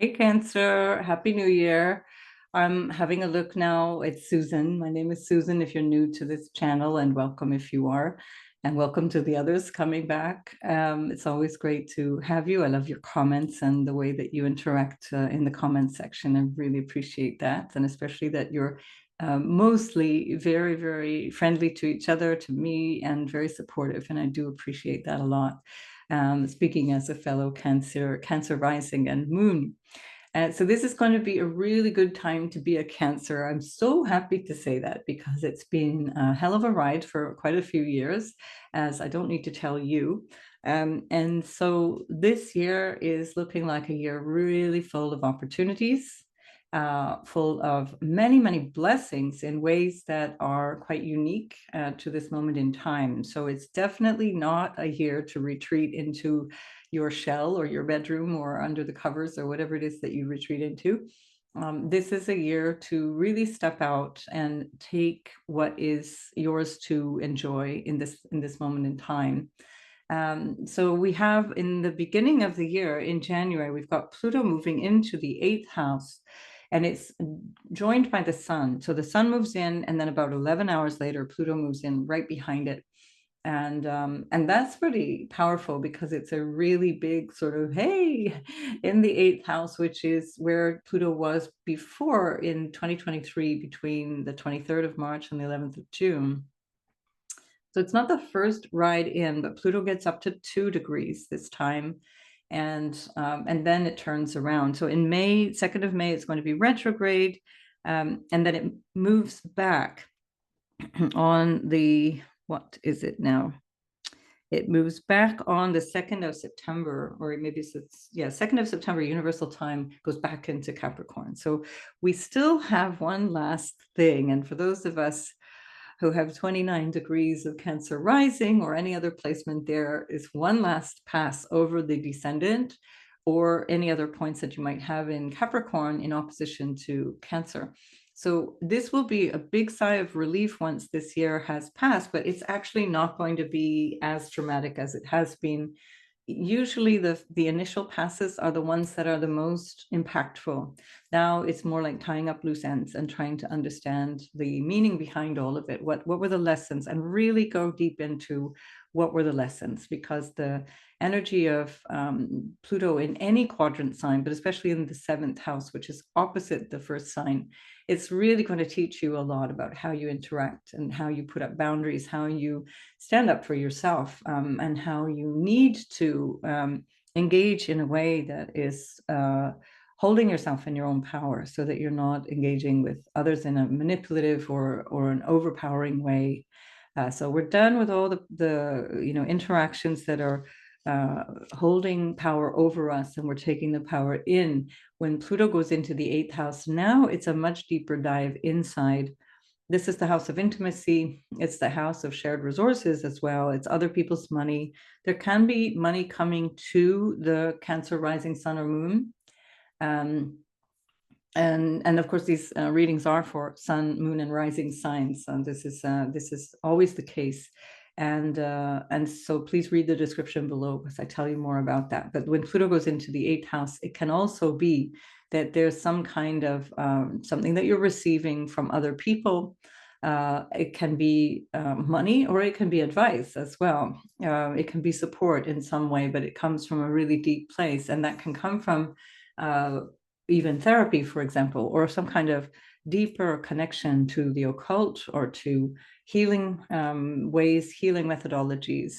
Hey, Cancer. Happy New Year. I'm having a look now at Susan. My name is Susan if you're new to this channel, and welcome if you are, and welcome to the others coming back. It's always great to have you. I love your comments and the way that you interact in the comment section. I really appreciate that, and especially that you're mostly very, very friendly to each other, to me, and very supportive, and I do appreciate that a lot. Speaking as a fellow Cancer rising and moon. So this is going to be a really good time to be a Cancer. I'm so happy to say that because it's been a hell of a ride for quite a few years, as I don't need to tell you. And so this year is looking like a year really full of opportunities, full of many, many blessings in ways that are quite unique to this moment in time. So it's definitely not a year to retreat into your shell or your bedroom or under the covers or whatever it is that you retreat into. This is a year to really step out and take what is yours to enjoy in this moment in time. So we have in the beginning of the year, in January, we've got Pluto moving into the 8th house, and it's joined by the sun. So the sun moves in, and then about 11 hours later, Pluto moves in right behind it. And that's pretty powerful because it's a really big sort of hey in the 8th house, which is where Pluto was before in 2023 between the 23rd of March and the 11th of June. So it's not the first ride in, but Pluto gets up to 2 degrees this time. And then it turns around. So in May, 2nd of May, it's going to be retrograde. And then it moves back on the, what is it now? It moves back on the 2nd of September, or maybe it's, yeah, 2nd of September, universal time, goes back into Capricorn. So we still have one last thing. And for those of us who have 29 degrees of Cancer rising or any other placement, there is one last pass over the descendant or any other points that you might have in Capricorn in opposition to Cancer. So this will be a big sigh of relief once this year has passed, but it's actually not going to be as dramatic as it has been. Usually the initial passes are the ones that are the most impactful. Now it's more like tying up loose ends and trying to understand the meaning behind all of it. What were the lessons, and really go deep into what were the lessons, because the energy of Pluto in any quadrant sign, but especially in the 7th house, which is opposite the first sign, it's really going to teach you a lot about how you interact and how you put up boundaries, how you stand up for yourself, and how you need to engage in a way that is holding yourself in your own power, so that you're not engaging with others in a manipulative or an overpowering way. So we're done with all the interactions that are holding power over us, and we're taking the power in. When Pluto goes into the 8th house, now it's a much deeper dive inside. This is the house of intimacy. It's the house of shared resources as well. It's other people's money. There can be money coming to the Cancer rising sun or moon. And of course, these readings are for sun, moon, and rising signs. And this is always the case. And so please read the description below, because I tell you more about that. But when Pluto goes into the 8th house, it can also be that there's some kind of something that you're receiving from other people. It can be money, or it can be advice as well. It can be support in some way, but it comes from a really deep place, and that can come from even therapy, for example, or some kind of deeper connection to the occult or to healing ways, healing methodologies,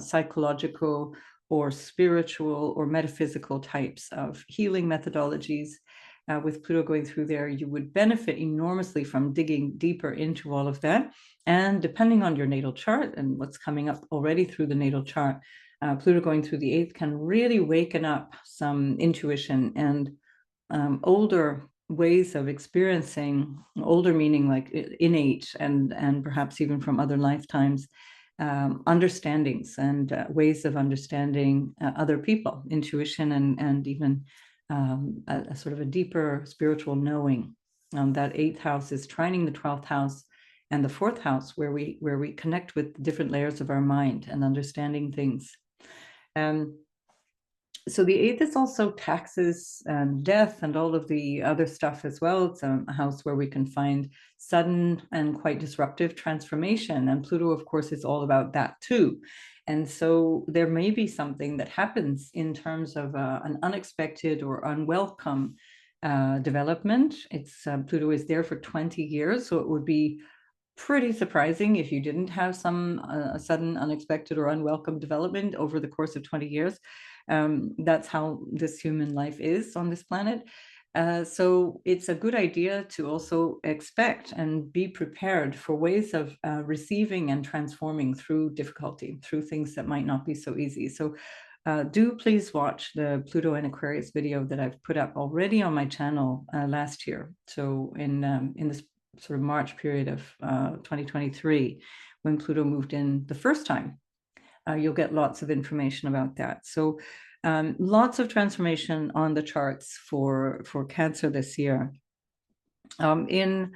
psychological or spiritual or metaphysical types of healing methodologies. With Pluto going through there, you would benefit enormously from digging deeper into all of that. And depending on your natal chart and what's coming up already through the natal chart, Pluto going through the 8th can really waken up some intuition and older ways of experiencing, older meaning like innate and perhaps even from other lifetimes, understandings and ways of understanding other people, intuition and even a sort of a deeper spiritual knowing. That 8th house is trining the 12th house and the 4th house, where we connect with different layers of our mind and understanding things. So the eighth is also taxes and death and all of the other stuff as well. It's a house where we can find sudden and quite disruptive transformation. And Pluto, of course, is all about that too. And so there may be something that happens in terms of an unexpected or unwelcome development. It's Pluto is there for 20 years, so it would be pretty surprising if you didn't have some sudden, unexpected, or unwelcome development over the course of 20 years. That's how this human life is on this planet. So it's a good idea to also expect and be prepared for ways of receiving and transforming through difficulty, through things that might not be so easy. So do please watch the Pluto and Aquarius video that I've put up already on my channel last year. So in this sort of March period of 2023, when Pluto moved in the first time. You'll get lots of information about that. So lots of transformation on the charts for Cancer this year. In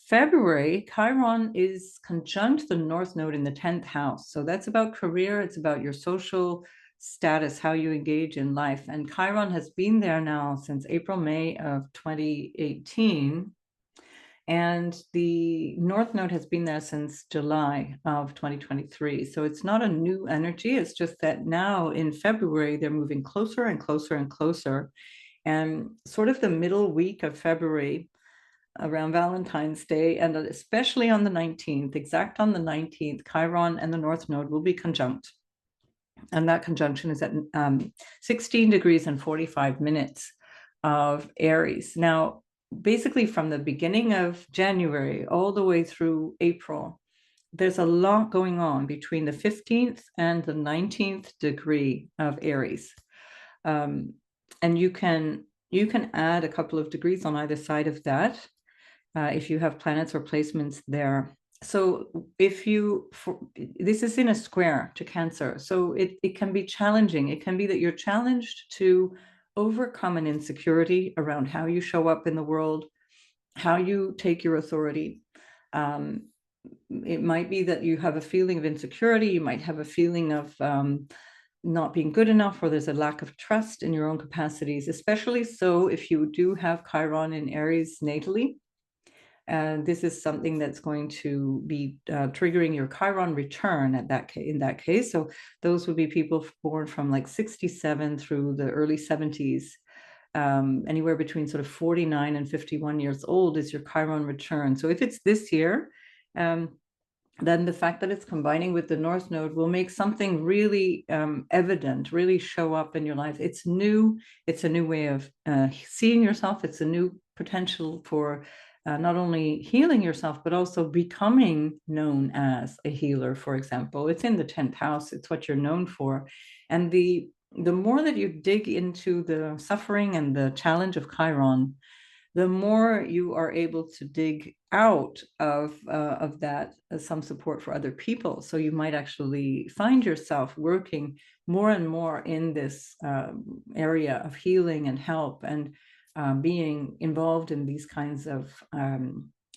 February, Chiron is conjunct the North Node in the 10th house. So that's about career. It's about your social status, how you engage in life. And Chiron has been there now since April, May of 2018. And the North Node has been there since July of 2023. So it's not a new energy. It's just that now in February, they're moving closer and closer and closer. And sort of the middle week of February, around Valentine's Day, and especially on the 19th, exact on the 19th, Chiron and the North Node will be conjunct. And that conjunction is at 16 degrees and 45 minutes of Aries. Now, basically from the beginning of January all the way through April, there's a lot going on between the 15th and the 19th degree of Aries. And you can add a couple of degrees on either side of that if you have planets or placements there. So if you, this is in a square to Cancer, so it can be challenging. It can be that you're challenged to overcome an insecurity around how you show up in the world, how you take your authority. It might be that you have a feeling of insecurity. You might have a feeling of not being good enough, or there's a lack of trust in your own capacities, especially so if you do have Chiron in Aries natally. And this is something that's going to be triggering your Chiron return in that case. So those would be people born from like 67 through the early 70s. Anywhere between sort of 49 and 51 years old is your Chiron return. So if it's this year, then the fact that it's combining with the North Node will make something really evident, really show up in your life. It's new. It's a new way of seeing yourself. It's a new potential for not only healing yourself, but also becoming known as a healer, for example. It's in the 10th house. It's what you're known for. And the more that you dig into the suffering and the challenge of Chiron, the more you are able to dig out of that some support for other people. So you might actually find yourself working more and more in this area of healing and help, and being involved in these kinds of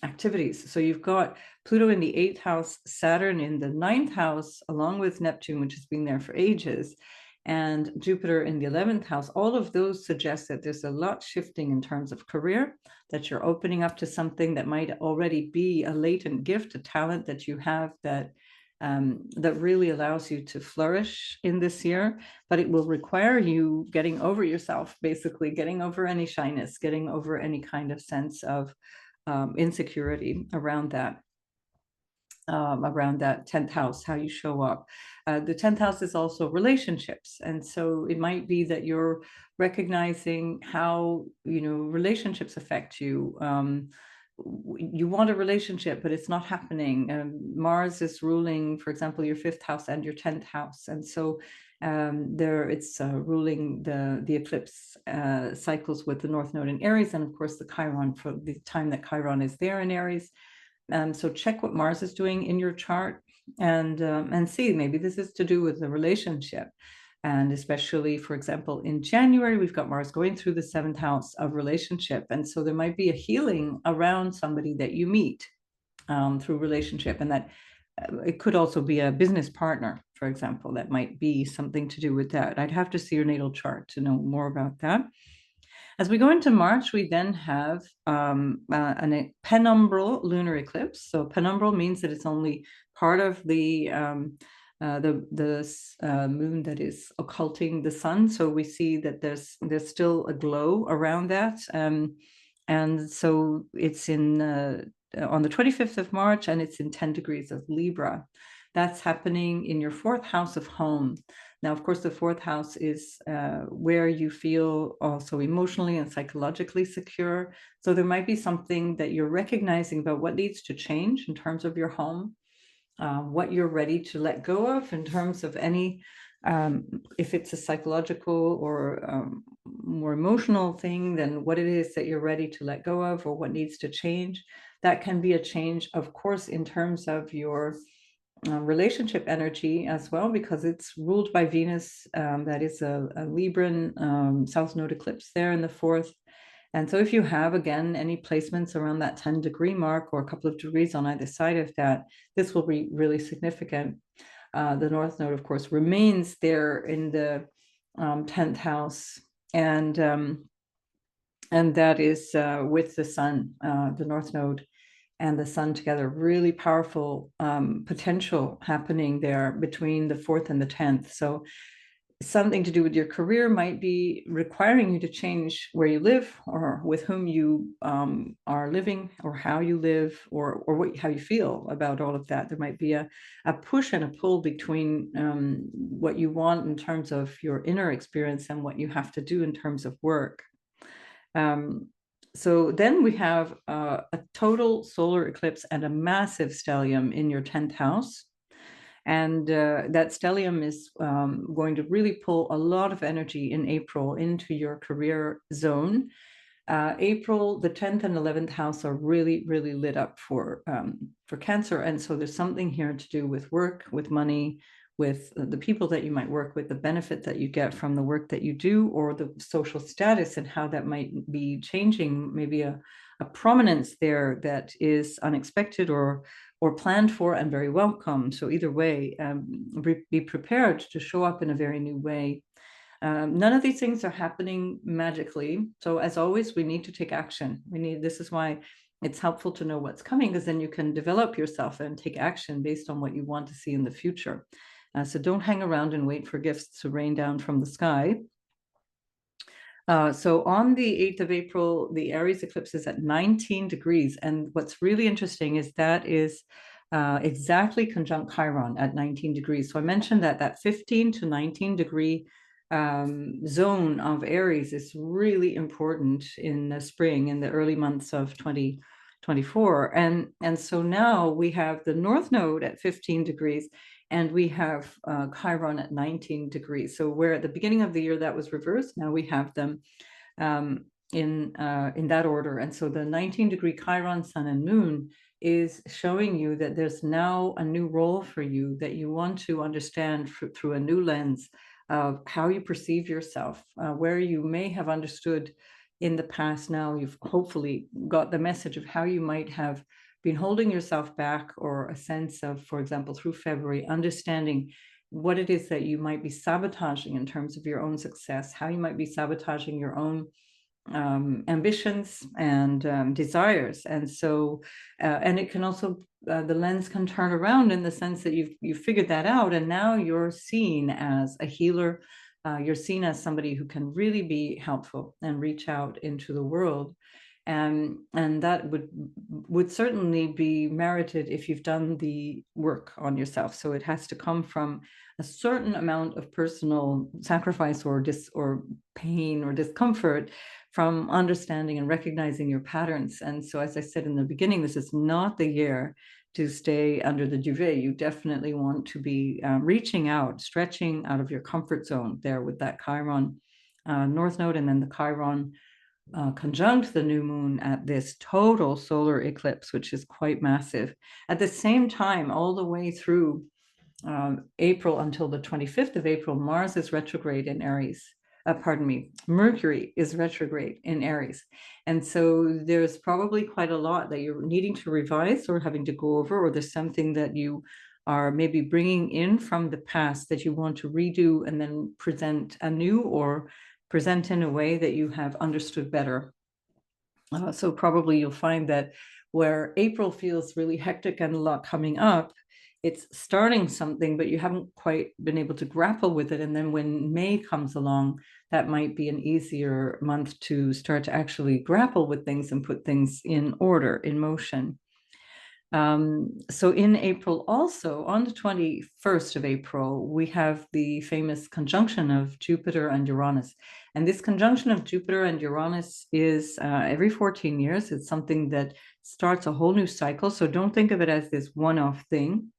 activities. So you've got Pluto in the 8th house, Saturn in the 9th house, along with Neptune, which has been there for ages, and Jupiter in the 11th house. All of those suggest that there's a lot shifting in terms of career, that you're opening up to something that might already be a latent gift, a talent that you have that that really allows you to flourish in this year. But it will require you getting over yourself, basically getting over any shyness, getting over any kind of sense of insecurity around that. Around that 10th house, how you show up. The 10th house is also relationships. And so it might be that you're recognizing how, relationships affect you. You want a relationship, but it's not happening. Mars is ruling, for example, your 5th house and your 10th house. And so it's ruling the eclipse cycles with the North Node in Aries, and of course the Chiron for the time that Chiron is there in Aries. So check what Mars is doing in your chart, and see, maybe this is to do with the relationship. And especially, for example, in January, we've got Mars going through the 7th house of relationship. And so there might be a healing around somebody that you meet through relationship, and that it could also be a business partner, for example. That might be something to do with that. I'd have to see your natal chart to know more about that. As we go into March, we then have a penumbral lunar eclipse. So penumbral means that it's only part of the moon that is occulting the sun. So we see that there's still a glow around that, and so it's in on the 25th of March, and it's in 10 degrees of Libra. That's happening in your fourth house of home. Now, of course, the fourth house is where you feel also emotionally and psychologically secure. So there might be something that you're recognizing about what needs to change in terms of your home, what you're ready to let go of in terms of any, if it's a psychological or more emotional thing, then what it is that you're ready to let go of or what needs to change. That can be a change, of course, in terms of your relationship energy as well, because it's ruled by Venus. That is a Libran South Node eclipse there in the fourth. And so if you have, again, any placements around that 10-degree mark or a couple of degrees on either side of that, this will be really significant. The North Node, of course, remains there in the 10th house. And that is with the sun, the North Node and the sun together, really powerful potential happening there between the 4th and the 10th. So something to do with your career might be requiring you to change where you live or with whom you are living or how you live or how you feel about all of that. There might be a push and a pull between what you want in terms of your inner experience and what you have to do in terms of work. So then we have a total solar eclipse and a massive stellium in your 10th house. And that stellium is going to really pull a lot of energy in April into your career zone. April, the 10th and 11th house are really, really lit up for Cancer. And so there's something here to do with work, with money, with the people that you might work with, the benefit that you get from the work that you do, or the social status and how that might be changing, maybe a prominence there that is unexpected or planned for and very welcome. So either way, be prepared to show up in a very new way. None of these things are happening magically. So as always, we need to take action. This is why it's helpful to know what's coming, because then you can develop yourself and take action based on what you want to see in the future. So don't hang around and wait for gifts to rain down from the sky. So on the 8th of April, the Aries eclipse is at 19 degrees. And what's really interesting is that is exactly conjunct Chiron at 19 degrees. So I mentioned that 15 to 19 degree zone of Aries is really important in the spring, in the early months of 2024. And so now we have the North Node at 15 degrees. And we have Chiron at 19 degrees. So where at the beginning of the year that was reversed, now we have them in that order. And so the 19-degree Chiron sun and moon is showing you that there's now a new role for you that you want to understand through a new lens of how you perceive yourself, where you may have understood in the past. Now you've hopefully got the message of how you might have been holding yourself back, or a sense of, for example, through February, understanding what it is that you might be sabotaging in terms of your own success, how you might be sabotaging your own ambitions and desires. And so, and it can also, the lens can turn around in the sense that you've figured that out, and now you're seen as a healer. You're seen as somebody who can really be helpful and reach out into the world. And that would certainly be merited if you've done the work on yourself. So it has to come from a certain amount of personal sacrifice or pain or discomfort from understanding and recognizing your patterns. And so, as I said in the beginning, this is not the year to stay under the duvet. You definitely want to be reaching out, stretching out of your comfort zone there with that Chiron North Node, and then the Chiron conjunct the new moon at this total solar eclipse, which is quite massive. At the same time, all the way through April until the 25th of April, Mars is retrograde in Aries. pardon me, Mercury is retrograde in Aries. And so there's probably quite a lot that you're needing to revise or having to go over, or there's something that you are maybe bringing in from the past that you want to redo and then present anew, or present in a way that you have understood better. So probably you'll find that where April feels really hectic and a lot coming up, it's starting something, but you haven't quite been able to grapple with it. And then when May comes along, that might be an easier month to start to actually grapple with things and put things in order, in motion. So in April, also on the 21st of April, we have the famous conjunction of Jupiter and Uranus. And this conjunction of Jupiter and Uranus is every 14 years. It's something that starts a whole new cycle. So don't think of it as this one-off thing,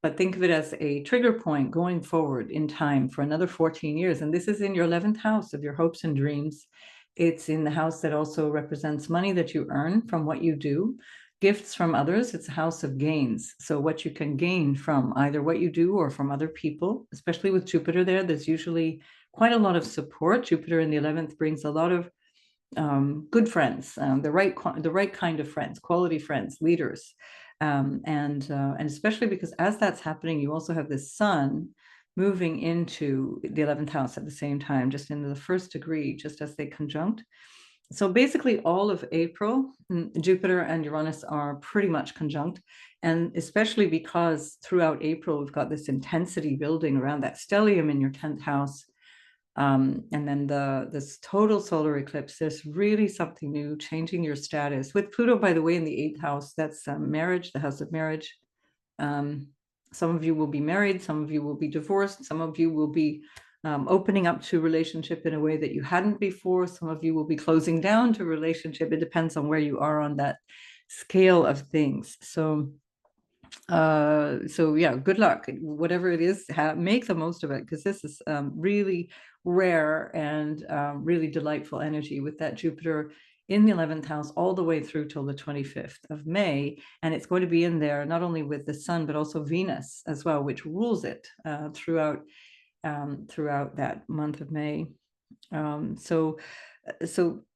but think of it as a trigger point going forward in time for another 14 years. And this is in your 11th house of your hopes and dreams. It's in the house that also represents money that you earn from what you do, gifts from others. It's a house of gains. So what you can gain from either what you do or from other people, especially with Jupiter there, there's usually quite a lot of support. Jupiter in the 11th brings a lot of good friends, the right kind of friends, quality friends, leaders, and especially because as that's happening, you also have the sun moving into the 11th house at the same time, just into the first degree, just as they conjunct. So basically, all of April, Jupiter and Uranus are pretty much conjunct, and especially because throughout April we've got this intensity building around that stellium in your 10th house. And then this total solar eclipse, there's really something new, changing your status. With Pluto, by the way, in the 8th house, that's marriage, the house of marriage. Some of you will be married, some of you will be divorced, some of you will be opening up to relationship in a way that you hadn't before. Some of you will be closing down to relationship. It depends on where you are on that scale of things. So yeah, good luck, whatever it is. Make the most of it, because this is really rare and really delightful energy with that Jupiter in the 11th house all the way through till the 25th of May. And it's going to be in there not only with the sun, but also Venus as well, which rules it throughout that month of May. So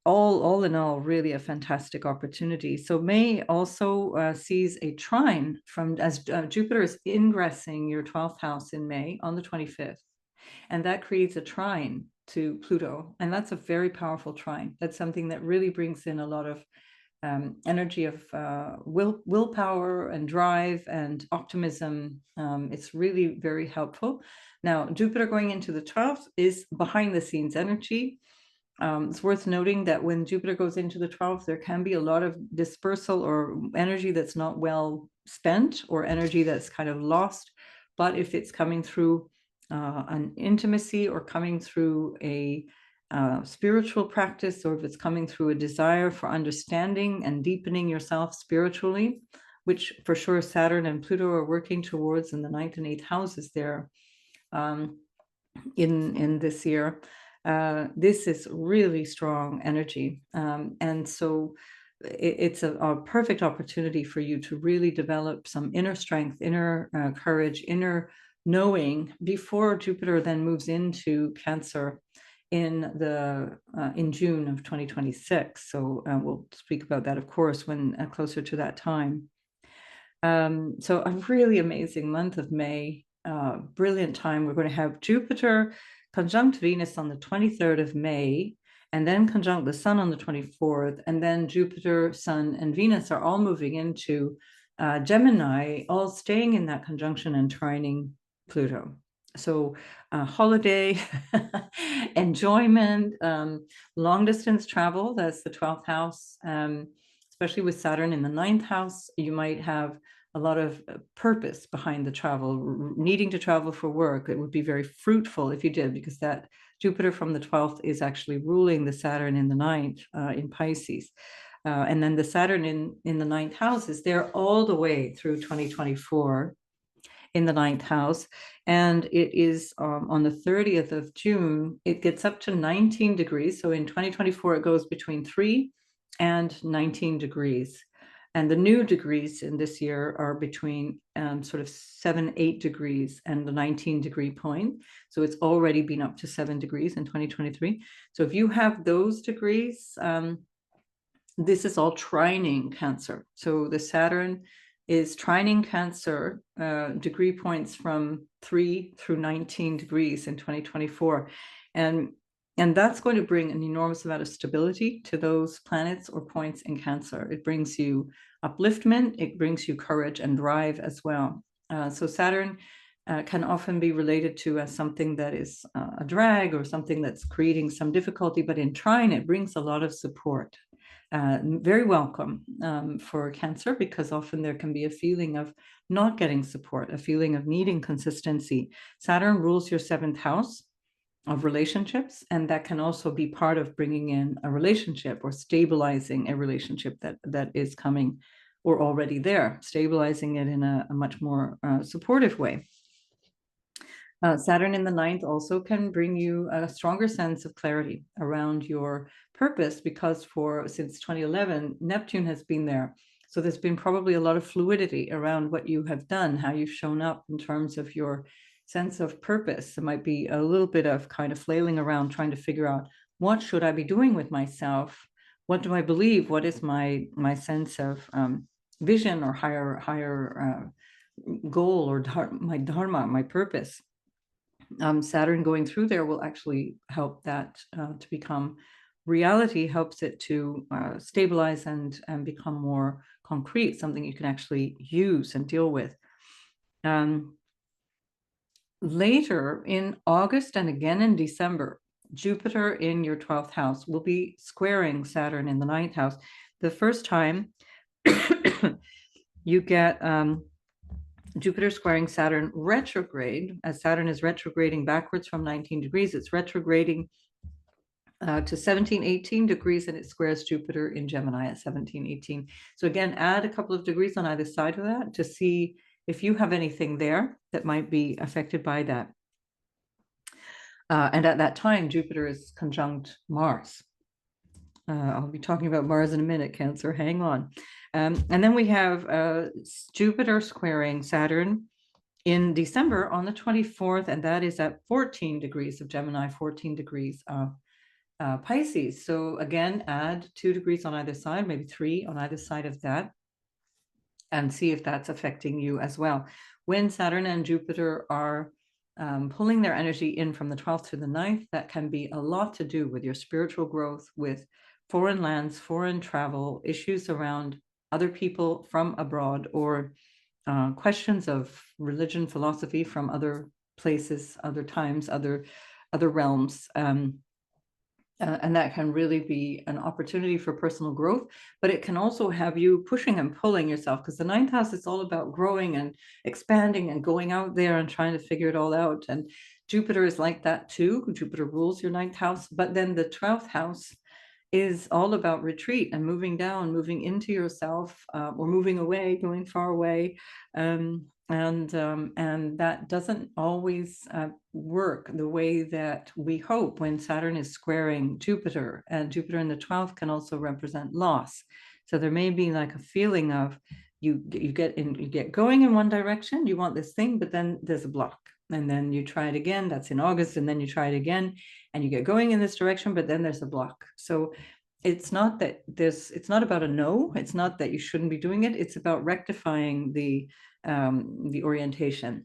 all in all, really a fantastic opportunity. So May also sees a trine from, as Jupiter is ingressing your 12th house in May on the 25th. And that creates a trine to Pluto. And that's a very powerful trine. That's something that really brings in a lot of energy of willpower and drive and optimism. It's really very helpful. Now, Jupiter going into the 12th is behind the scenes energy. It's worth noting that when Jupiter goes into the 12th, there can be a lot of dispersal or energy that's not well spent, or energy that's kind of lost. But if it's coming through an intimacy, or coming through a spiritual practice, or if it's coming through a desire for understanding and deepening yourself spiritually, which for sure Saturn and Pluto are working towards in the 9th and 8th houses there in this year. This is really strong energy. And so it's a perfect opportunity for you to really develop some inner strength, inner courage, inner knowing, before Jupiter then moves into Cancer in June of 2026. So we'll speak about that, of course, when closer to that time. So a really amazing month of May, brilliant time. We're going to have Jupiter conjunct Venus on the 23rd of May, and then conjunct the Sun on the 24th, and then Jupiter, Sun, and Venus are all moving into Gemini, all staying in that conjunction and trining Pluto. So holiday, enjoyment, long distance travel, that's the 12th house, especially with Saturn in the 9th house. You might have a lot of purpose behind the travel, needing to travel for work. It would be very fruitful if you did, because that Jupiter from the 12th is actually ruling the Saturn in the 9th in Pisces. And then the Saturn in the 9th house is there all the way through 2024 in the 9th house. And it is on the 30th of June, it gets up to 19 degrees. So in 2024, it goes between 3 and 19 degrees. And the new degrees in this year are between sort of 7-8 degrees and the 19-degree point. So it's already been up to 7 degrees in 2023. So if you have those degrees, this is all trining Cancer. So the Saturn is trining Cancer degree points from 3 through 19 degrees in 2024. And that's going to bring an enormous amount of stability to those planets or points in Cancer. It brings you upliftment, it brings you courage and drive as well. So Saturn can often be related to something that is a drag or something that's creating some difficulty, but in trine, it brings a lot of support. Very welcome for Cancer, because often there can be a feeling of not getting support, a feeling of needing consistency. Saturn rules your 7th house of relationships, and that can also be part of bringing in a relationship or stabilizing a relationship that is coming or already there, stabilizing it in a much more supportive way. Saturn in the 9th also can bring you a stronger sense of clarity around your purpose, because since 2011, Neptune has been there. So there's been probably a lot of fluidity around what you have done, how you've shown up in terms of your sense of purpose. There might be a little bit of kind of flailing around trying to figure out, what should I be doing with myself? What do I believe? What is my sense of vision or higher goal, or my dharma, my purpose? Saturn going through there will actually help that to become reality, helps it to stabilize and become more concrete, something you can actually use and deal with. Later in August and again in December, Jupiter in your 12th house will be squaring Saturn in the 9th house. The first time you get Jupiter squaring Saturn retrograde, as Saturn is retrograding backwards from 19 degrees, it's retrograding to 17, 18 degrees, and it squares Jupiter in Gemini at 17, 18. So again, add a couple of degrees on either side of that to see if you have anything there that might be affected by that. And at that time, Jupiter is conjunct Mars. I'll be talking about Mars in a minute, Cancer, hang on. And then we have Jupiter squaring Saturn in December on the 24th, and that is at 14 degrees of Gemini, 14 degrees of Pisces. So again, add 2 degrees on either side, maybe 3 on either side of that, and see if that's affecting you as well. When Saturn and Jupiter are pulling their energy in from the 12th to the 9th, that can be a lot to do with your spiritual growth, with foreign lands, foreign travel, issues around other people from abroad, or questions of religion, philosophy from other places, other times, other realms. And that can really be an opportunity for personal growth, but it can also have you pushing and pulling yourself, because the 9th house is all about growing and expanding and going out there and trying to figure it all out. And Jupiter is like that too. Jupiter rules your 9th house, but then the 12th house is all about retreat and moving down, moving into yourself, or moving away, going far away. And that doesn't always work the way that we hope when Saturn is squaring Jupiter, and Jupiter in the 12th can also represent loss. So there may be like a feeling of you get going in one direction, you want this thing, but then there's a block, and then you try it again. That's in August, and then you try it again, and you get going in this direction, but then there's a block. So it's not about a no. It's not that you shouldn't be doing it. It's about rectifying the orientation,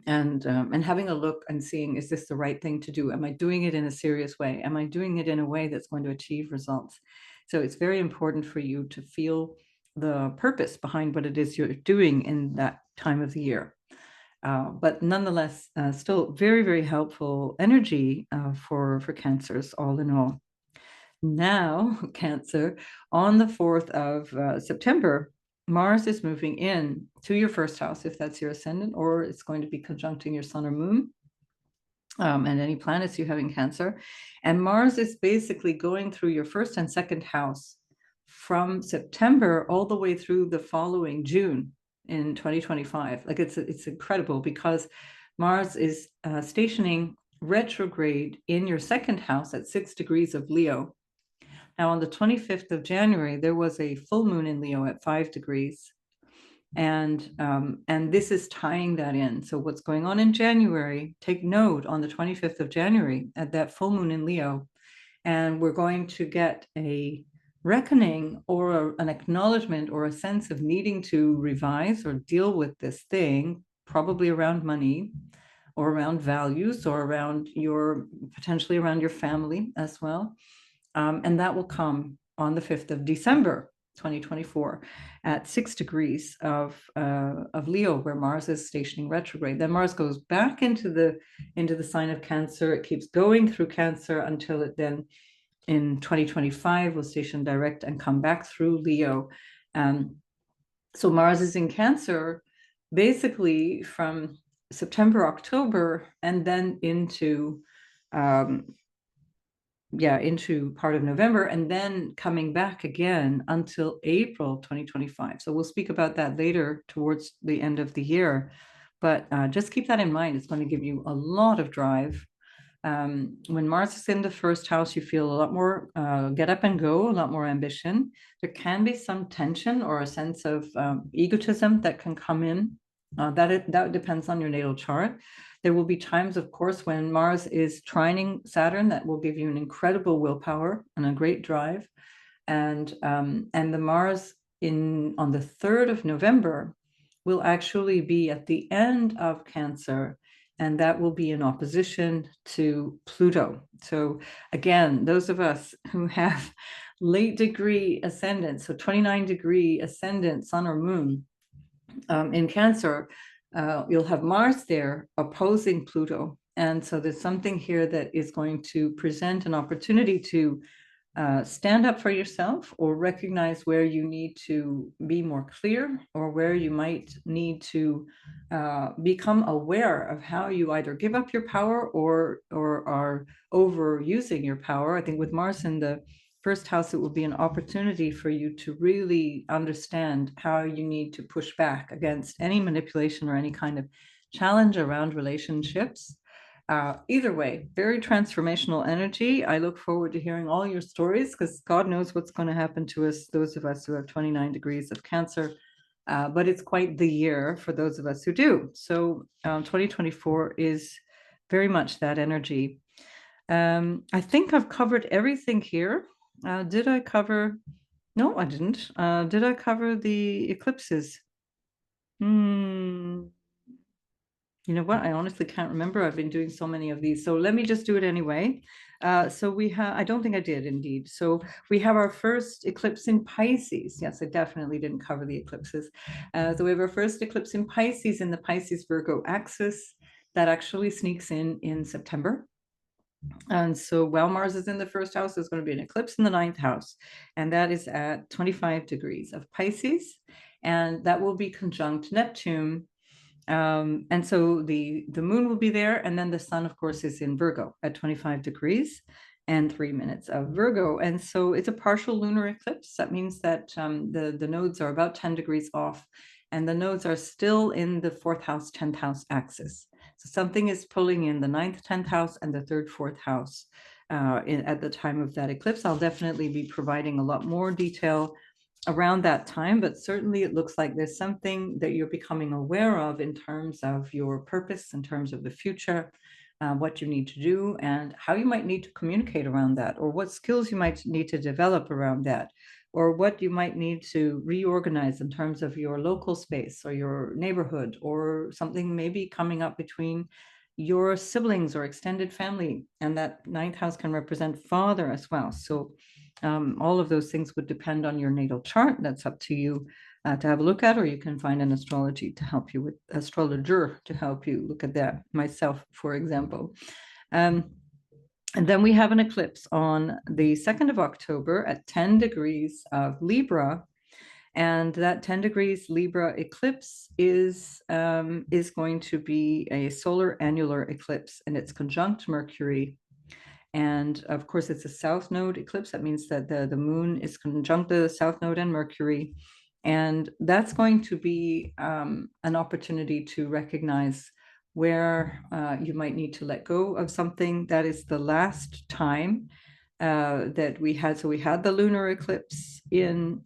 and having a look and seeing, is this the right thing to do? Am I doing it in a serious way? Am I doing it in a way that's going to achieve results? So it's very important for you to feel the purpose behind what it is you're doing in that time of the year. But nonetheless, still very, very helpful energy for Cancers, all in all. Now, Cancer, on the 4th of September, Mars is moving in to your 1st house, if that's your ascendant, or it's going to be conjuncting your sun or moon, and any planets you have in Cancer. And Mars is basically going through your 1st and 2nd house from September all the way through the following June in 2025. Like it's incredible, because Mars is stationing retrograde in your 2nd house at 6 degrees of Leo. Now, on the 25th of January, there was a full moon in Leo at 5 degrees. And this is tying that in. So what's going on in January, take note on the 25th of January at that full moon in Leo, and we're going to get a reckoning or an acknowledgement or a sense of needing to revise or deal with this thing, probably around money or around values or around potentially around your family as well. And that will come on the 5th of December, 2024 at 6 degrees of Leo, where Mars is stationing retrograde. Then Mars goes back into the sign of Cancer. It keeps going through Cancer until it then in 2025 will station direct and come back through Leo. So Mars is in Cancer basically from September, October, and then into into part of November, and then coming back again until April 2025. So we'll speak about that later towards the end of the year. But just keep that in mind. It's going to give you a lot of drive. When Mars is in the first house, you feel a lot more get up and go, a lot more ambition. There can be some tension or a sense of egotism that can come in. That depends on your natal chart. There will be times, of course, when Mars is trining Saturn that will give you an incredible willpower and a great drive. And the Mars on the 3rd of November will actually be at the end of Cancer, and that will be in opposition to Pluto. So again, those of us who have late degree ascendant, so 29-degree ascendant, sun or moon in Cancer, you'll have Mars there opposing Pluto. And so there's something here that is going to present an opportunity to stand up for yourself or recognize where you need to be more clear or where you might need to become aware of how you either give up your power or are overusing your power. I think with Mars in the first house, it will be an opportunity for you to really understand how you need to push back against any manipulation or any kind of challenge around relationships. Either way, very transformational energy. I look forward to hearing all your stories because God knows what's going to happen to us, those of us who have 29 degrees of Cancer. But it's quite the year for those of us who do. So 2024 is very much that energy. I think I've covered everything here. Did I cover? No, I didn't. Did I cover the eclipses? You know what? I honestly can't remember. I've been doing so many of these. So let me just do it anyway. So we have, I don't think I did indeed. So we have our first eclipse in Pisces. Yes, I definitely didn't cover the eclipses. So we have our first eclipse in Pisces in the Pisces Virgo axis that actually sneaks in September. And so while Mars is in the first house, there's going to be an eclipse in the 9th house, and that is at 25 degrees of Pisces, and that will be conjunct Neptune. And so the moon will be there, and then the sun, of course, is in Virgo at 25 degrees and 3 minutes of Virgo. And so it's a partial lunar eclipse. That means that the nodes are about 10 degrees off, and the nodes are still in the 4th house, 10th house axis. So something is pulling in the 9th, 10th house and the 3rd, 4th house at the time of that eclipse. I'll definitely be providing a lot more detail around that time, but certainly it looks like there's something that you're becoming aware of in terms of your purpose, in terms of the future, what you need to do, and how you might need to communicate around that, or what skills you might need to develop around that, or what you might need to reorganize in terms of your local space or your neighborhood, or something maybe coming up between your siblings or extended family. And that 9th house can represent father as well. So all of those things would depend on your natal chart. That's up to you to have a look at, or you can find an astrology to help you with astrologer to help you look at that. Myself, for example. And then we have an eclipse on the 2nd of October at 10 degrees of Libra. And that 10 degrees Libra eclipse is going to be a solar annular eclipse, and it's conjunct Mercury. And of course, it's a south node eclipse. That means that the moon is conjunct the south node and Mercury. And that's going to be an opportunity to recognize where you might need to let go of something. That is the last time that we had. So we had the lunar eclipse in,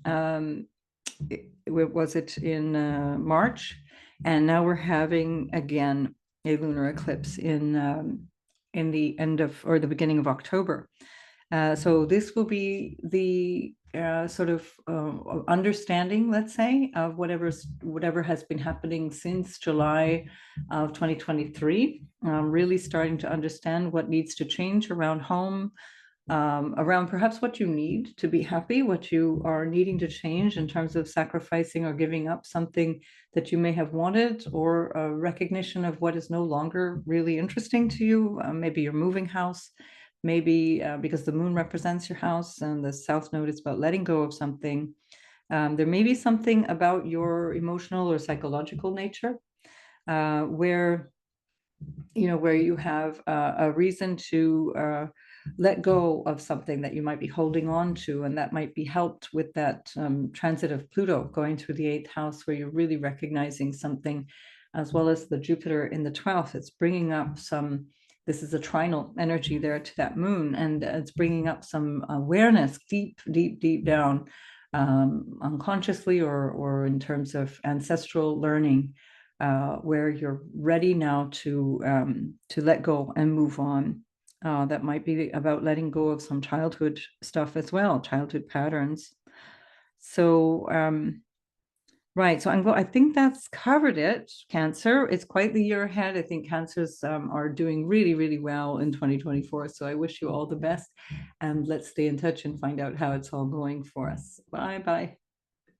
was it in March? And now we're having again a lunar eclipse in the end of, or the beginning of October. So this will be the sort of understanding, let's say, of whatever has been happening since July of 2023. Really starting to understand what needs to change around home, around perhaps what you need to be happy, what you are needing to change in terms of sacrificing or giving up something that you may have wanted, or a recognition of what is no longer really interesting to you. Maybe you're moving house, maybe because the moon represents your house and the south node is about letting go of something. There may be something about your emotional or psychological nature where where you have a reason to let go of something that you might be holding on to, and that might be helped with that transit of Pluto going through the 8th house, where you're really recognizing something, as well as the Jupiter in the 12th. It's bringing up some, this is a trinal energy there to that moon, and it's bringing up some awareness deep, deep, deep down, unconsciously, or in terms of ancestral learning, where you're ready now to let go and move on. That might be about letting go of some childhood stuff as well, childhood patterns. So, right. So I think that's covered it. Cancer, it's quite the year ahead. I think Cancers are doing really, really well in 2024. So I wish you all the best, and let's stay in touch and find out how it's all going for us. Bye bye.